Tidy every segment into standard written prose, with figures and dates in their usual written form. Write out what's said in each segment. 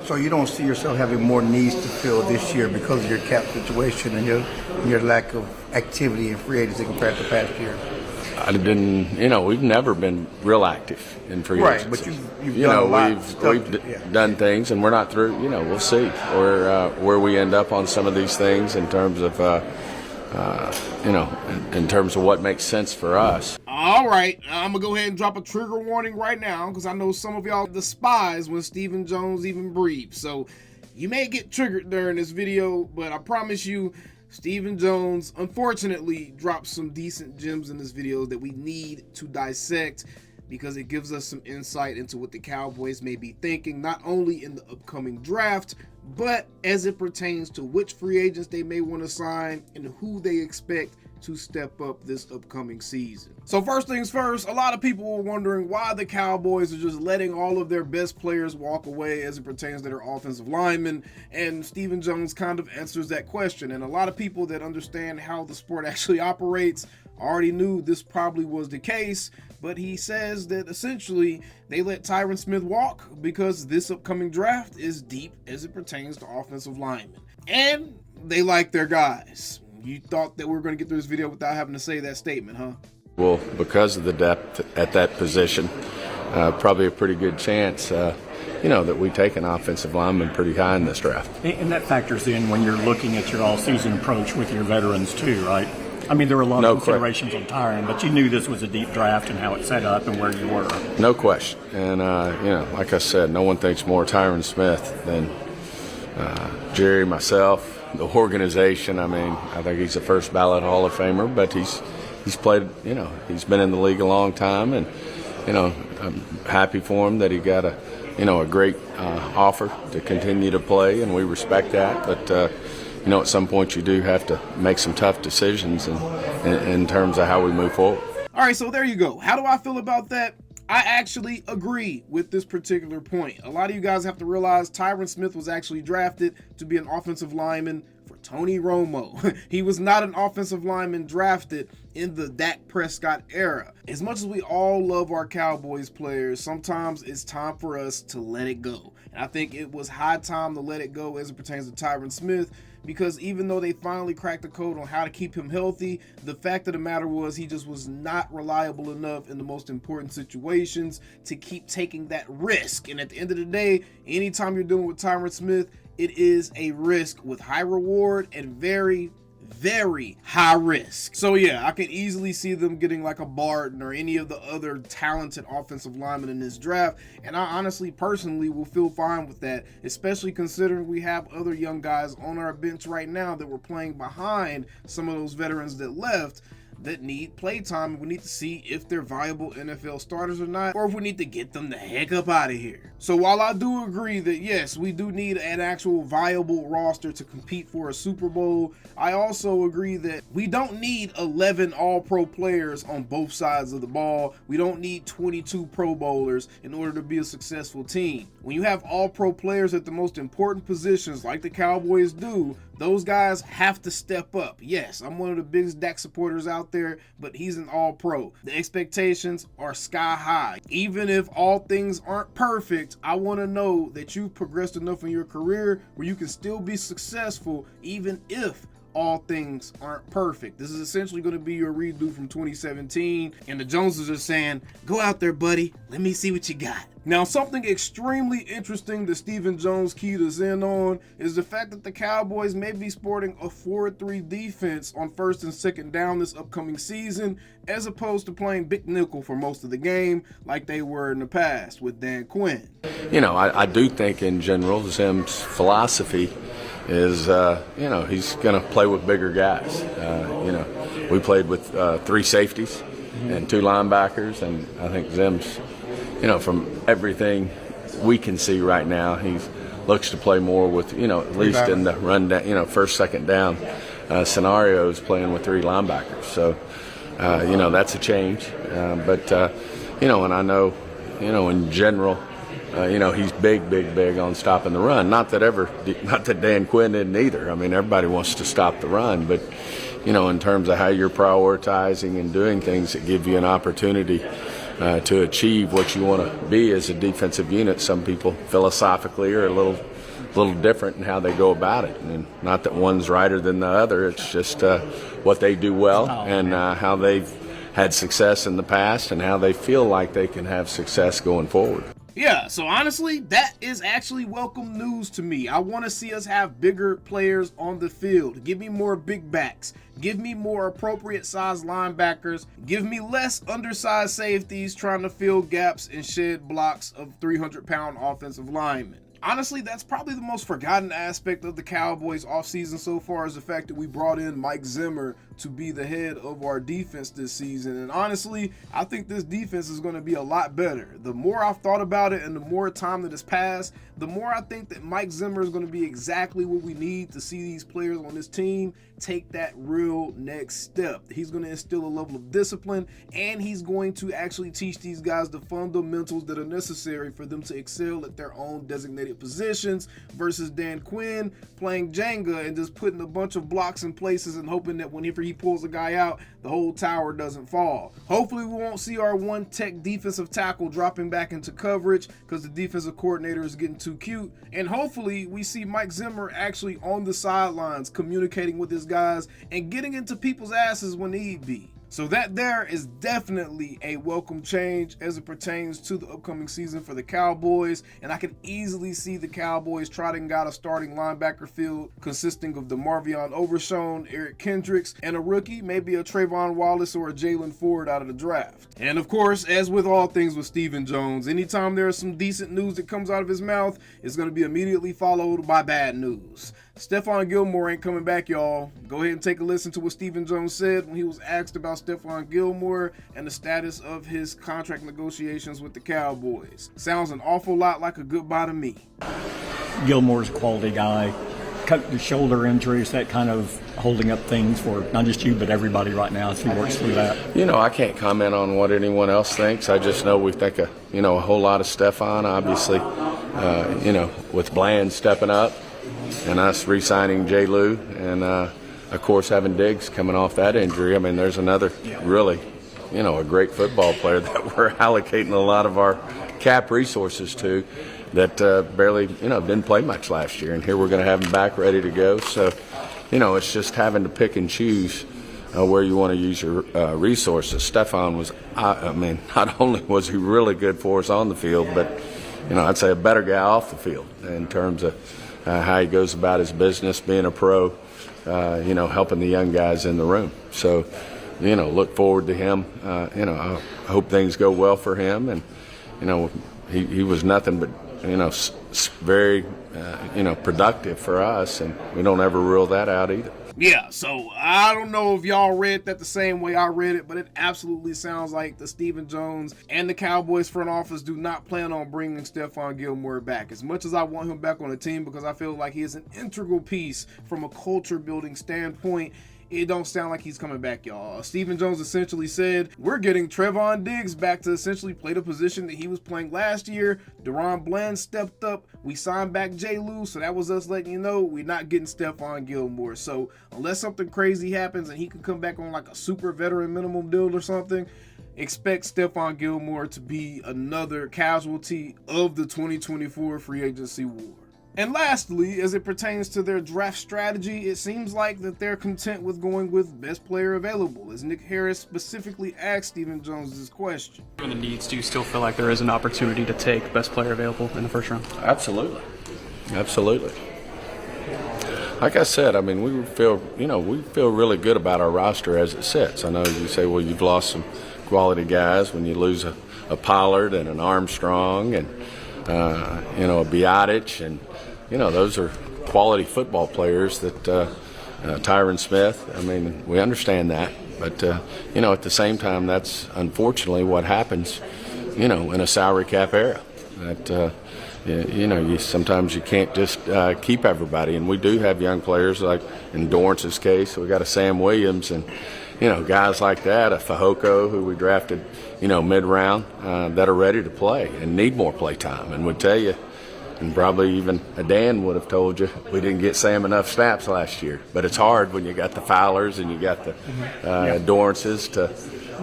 So you don't see yourself having more needs to fill this year because of your cap situation and your lack of activity in free agency compared to past years? I didn't, we've never been real active in free agency. Right, but you've done a lot. We've done things, and we're not through. We'll see where we end up on some of these things in terms of, in terms of what makes sense for us. All right, I'm going to go ahead and drop a trigger warning right now because I know some of y'all despise when Stephen Jones even breathes. So you may get triggered during this video, but I promise you, Stephen Jones, unfortunately, dropped some decent gems in this video that we need to dissect because it gives us some insight into what the Cowboys may be thinking, not only in the upcoming draft, but as it pertains to which free agents they may want to sign and who they expect to step up this upcoming season. So first things first, a lot of people were wondering why the Cowboys are just letting all of their best players walk away as it pertains to their offensive linemen, and Stephen Jones kind of answers that question. And a lot of people that understand how the sport actually operates already knew this probably was the case, but he says that essentially they let Tyron Smith walk because this upcoming draft is deep as it pertains to offensive linemen. And they like their guys. You thought that we were going to get through this video without having to say that statement, huh? Well, because of the depth at that position, probably a pretty good chance, that we take an offensive lineman pretty high in this draft. And that factors in when you're looking at your all-season approach with your veterans too, right? I mean, there were a lot of considerations on Tyron, but you knew this was a deep draft and how it set up and where you were. No question. And, like I said, no one thinks more Tyron Smith than Jerry, myself, the organization. I mean, I think he's a first ballot Hall of Famer, but he's played, he's been in the league a long time, and, I'm happy for him that he got a great offer to continue to play, and we respect that. But, at some point you do have to make some tough decisions in terms of how we move forward. All right, so there you go. How do I feel about that? I actually agree with this particular point. A lot of you guys have to realize Tyron Smith was actually drafted to be an offensive lineman for Tony Romo. He was not an offensive lineman drafted in the Dak Prescott era. As much as we all love our Cowboys players, sometimes it's time for us to let it go. And I think it was high time to let it go as it pertains to Tyron Smith, because even though they finally cracked the code on how to keep him healthy, the fact of the matter was he just was not reliable enough in the most important situations to keep taking that risk. And at the end of the day, anytime you're dealing with Tyron Smith, it is a risk with high reward and very, very high risk. So yeah, I can easily see them getting like a Barton or any of the other talented offensive linemen in this draft, and I honestly personally will feel fine with that, especially considering we have other young guys on our bench right now that were playing behind some of those veterans that left that need playtime. We need to see if they're viable NFL starters or not, or if we need to get them the heck up out of here. So while I do agree that yes, we do need an actual viable roster to compete for a Super Bowl, I also agree that we don't need 11 all-pro players on both sides of the ball. We don't need 22 Pro Bowlers in order to be a successful team. When you have all-pro players at the most important positions like the Cowboys do, those guys have to step up. Yes, I'm one of the biggest Dak supporters out there, but he's an all-pro. The expectations are sky high. Even if all things aren't perfect, I want to know that you've progressed enough in your career where you can still be successful even if all things aren't perfect. This is essentially going to be your redo from 2017, and the Joneses are saying, go out there, buddy. Let me see what you got. Now, something extremely interesting that Stephen Jones keyed us in on is the fact that the Cowboys may be sporting a 4-3 defense on first and second down this upcoming season, as opposed to playing big nickel for most of the game like they were in the past with Dan Quinn. I do think in general Zim's philosophy is, he's going to play with bigger guys. We played with 3 safeties and 2 linebackers, and I think Zim's, from everything we can see right now, he looks to play more with, at least in the run down, first, second down scenarios, playing with 3 linebackers. So, that's a change. But and I know, in general, he's big on stopping the run. Not that Dan Quinn didn't either. I mean, everybody wants to stop the run, but, in terms of how you're prioritizing and doing things that give you an opportunity to achieve what you want to be as a defensive unit, some people philosophically are a little little different in how they go about it. And not that one's righter than the other. It's just what they do well and how they've had success in the past and how they feel like they can have success going forward. Yeah, so honestly, that is actually welcome news to me. I want to see us have bigger players on the field. Give me more big backs. Give me more appropriate size linebackers. Give me less undersized safeties trying to fill gaps and shed blocks of 300-pound offensive linemen. Honestly, that's probably the most forgotten aspect of the Cowboys offseason so far, is the fact that we brought in Mike Zimmer to be the head of our defense this season. And honestly, I think this defense is going to be a lot better. The more I've thought about it and the more time that has passed, the more I think that Mike Zimmer is going to be exactly what we need to see these players on this team take that real next step. He's going to instill a level of discipline, and he's going to actually teach these guys the fundamentals that are necessary for them to excel at their own designated positions, versus Dan Quinn playing Jenga and just putting a bunch of blocks in places and hoping that whenever he pulls a guy out, the whole tower doesn't fall. Hopefully we won't see our one tech defensive tackle dropping back into coverage because the defensive coordinator is getting too cute. And hopefully we see Mike Zimmer actually on the sidelines communicating with his guys and getting into people's asses when need be. So that there is definitely a welcome change as it pertains to the upcoming season for the Cowboys, and I can easily see the Cowboys trotting out a starting linebacker field consisting of DeMarvion Overshown, Eric Kendricks, and a rookie, maybe a Trayvon Wallace or a Jalen Ford out of the draft. And of course, as with all things with Stephen Jones, anytime there is some decent news that comes out of his mouth, it's going to be immediately followed by bad news. Stephon Gilmore ain't coming back, y'all. Go ahead and take a listen to what Stephen Jones said when he was asked about Stephon Gilmore and the status of his contract negotiations with the Cowboys. Sounds an awful lot like a goodbye to me. Gilmore's a quality guy. Cut the shoulder injuries, that kind of holding up things for not just you, but everybody right now as he works through that. You know, I can't comment on what anyone else thinks. I just know we think a whole lot of Stephon, obviously, with Bland stepping up and us re-signing J. Lou and, of course, having Diggs coming off that injury. I mean, there's another really, a great football player that we're allocating a lot of our cap resources to that barely, didn't play much last year. And here we're going to have him back ready to go. So, it's just having to pick and choose where you want to use your resources. Stephon was, not only was he really good for us on the field, but, I'd say a better guy off the field in terms of how he goes about his business, being a pro, helping the young guys in the room. So, look forward to him. I hope things go well for him. And, he was nothing but, very, productive for us. And we don't ever rule that out either. Yeah, so I don't know if y'all read that the same way I read it, but it absolutely sounds like the Stephen Jones and the Cowboys front office do not plan on bringing Stephon Gilmore back. As much as I want him back on the team because I feel like he is an integral piece from a culture building standpoint, it don't sound like he's coming back, y'all. Stephen Jones essentially said, we're getting Trevon Diggs back to essentially play the position that he was playing last year. Deron Bland stepped up. We signed back J. Lou, so that was us letting you know we're not getting Stephon Gilmore. So unless something crazy happens and he can come back on like a super veteran minimum deal or something, expect Stephon Gilmore to be another casualty of the 2024 free agency war. And lastly, as it pertains to their draft strategy, it seems like that they're content with going with best player available, as Nick Harris specifically asked Stephen Jones this question. Given the needs, do you still feel like there is an opportunity to take best player available in the first round? Absolutely. Like I said, we feel really good about our roster as it sits. I know you say, well, you've lost some quality guys when you lose a Pollard and an Armstrong and a Biotic, and those are quality football players that Tyron Smith. We understand that, but at the same time, that's unfortunately what happens, in a salary cap era. That sometimes you can't just keep everybody, and we do have young players like in Dorrance's case. We got a Sam Williams and guys like that, a Fehoko who we drafted, mid-round, that are ready to play and need more play time, and would tell you. And probably even a Dan would have told you we didn't get Sam enough snaps last year. But it's hard when you got the Fowlers and you got the Dorrances to,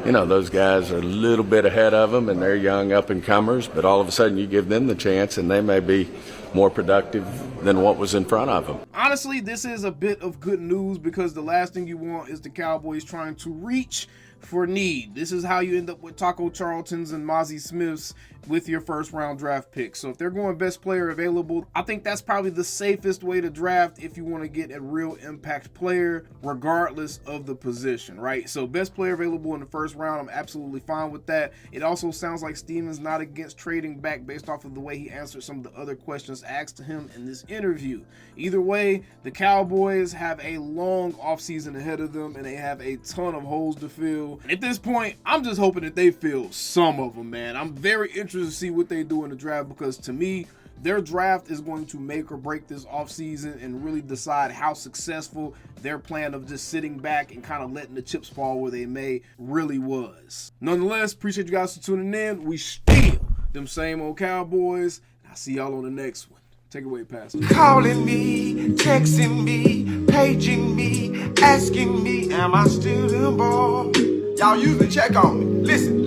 those guys are a little bit ahead of them and they're young up-and-comers. But all of a sudden you give them the chance and they may be more productive than what was in front of him. Honestly, this is a bit of good news because the last thing you want is the Cowboys trying to reach for need. This is how you end up with Taco Charltons and Mozzie Smiths with your first round draft pick. So if they're going best player available, I think that's probably the safest way to draft if you want to get a real impact player regardless of the position, right? So best player available in the first round, I'm absolutely fine with that. It also sounds like Steven's not against trading back based off of the way he answered some of the other questions asked to him in this interview. Either way, the Cowboys have a long offseason ahead of them and they have a ton of holes to fill. And at this point, I'm just hoping that they fill some of them, man. I'm very interested to see what they do in the draft because to me, their draft is going to make or break this offseason and really decide how successful their plan of just sitting back and kind of letting the chips fall where they may really was. Nonetheless, appreciate you guys for tuning in. We still them same old Cowboys. I'll see y'all on the next one. Take it away, Pastor. Calling me, texting me, paging me, asking me, am I still them boys? Y'all usually check on me. Listen.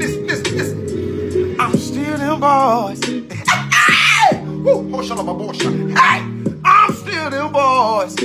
I'm still them boys. Hey! Woo! Oh, shut up, my boy. Hey! I'm still them boys.